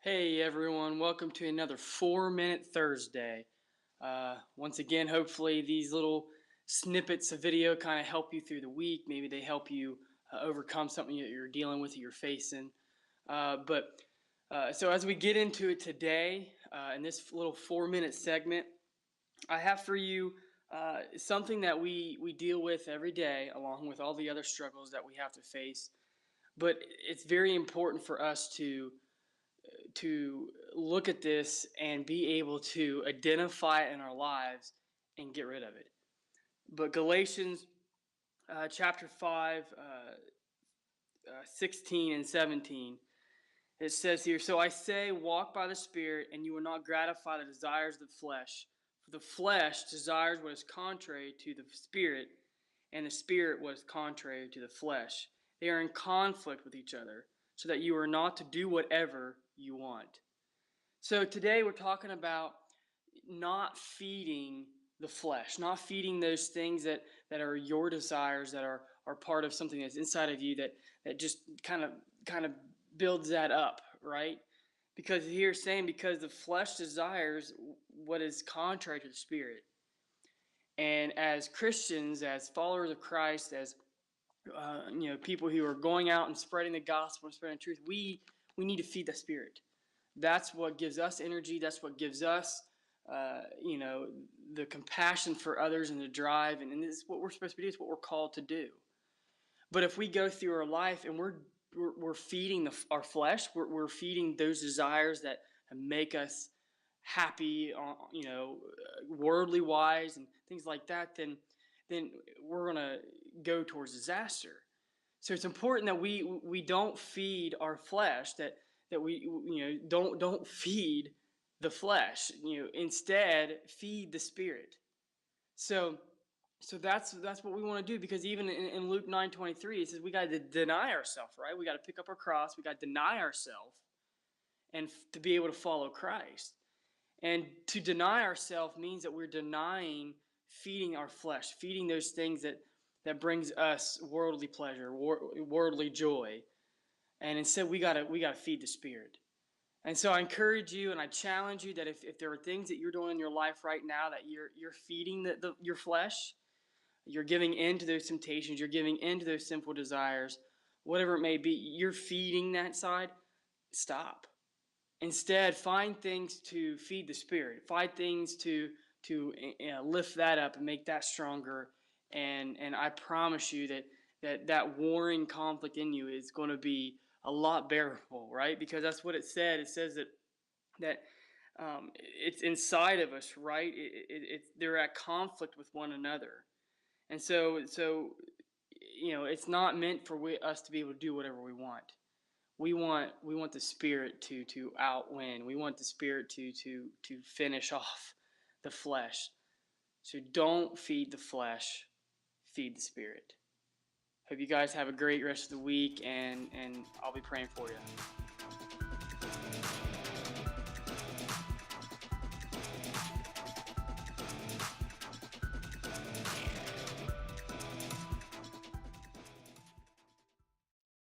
Hey everyone, welcome to another 4-Minute Thursday. Once again, hopefully these little snippets of video kind of help you through the week. Maybe they help you overcome something that you're dealing with, that you're facing. So as we get into it today, in this little 4-minute segment, I have for you something that we deal with every day, along with all the other struggles that we have to face. But it's very important for us to look at this and be able to identify it in our lives and get rid of it. But Galatians chapter 5, 16 and 17, it says here, "So I say, walk by the Spirit, and you will not gratify the desires of the flesh. For the flesh desires what is contrary to the Spirit, and the Spirit what is contrary to the flesh. They are in conflict with each other, so that you are not to do whatever you want." So today we're talking about not feeding the flesh, not feeding those things that are your desires, that are part of something that's inside of you that just kind of builds that up, right? Because here it's saying, because the flesh desires what is contrary to the Spirit. And as Christians, as followers of Christ, as people who are going out and spreading the gospel and spreading truth, we need to feed the Spirit. That's what gives us energy. That's what gives us, the compassion for others and the drive. And this is what we're supposed to do. It's what we're called to do. But if we go through our life and we're feeding our flesh, we're feeding those desires that make us happy, worldly wise and things like that, then we're gonna go towards disaster. So it's important that we don't feed our flesh, that we don't feed the flesh. Instead feed the Spirit. So that's what we want to do, because even in Luke 9:23 it says we got to deny ourselves, right? We got to pick up our cross. We got to deny ourselves and to be able to follow Christ. And to deny ourselves means that we're denying feeding our flesh, feeding those things that brings us worldly pleasure, worldly joy. And instead we gotta feed the Spirit. And so I encourage you and I challenge you that if there are things that you're doing in your life right now that you're feeding your flesh, you're giving in to those temptations, you're giving in to those sinful desires, whatever it may be, you're feeding that side, stop. Instead, find things to feed the Spirit. Find things to lift that up and make that stronger. And I promise you that warring conflict in you is going to be a lot bearable, right? Because that's what it said. It says that it's inside of us, right? They're at conflict with one another, and so it's not meant for us to be able to do whatever we want. We want the Spirit to outwin. We want the Spirit to finish off the flesh. So don't feed the flesh, feed the Spirit. Hope you guys have a great rest of the week, and I'll be praying for you.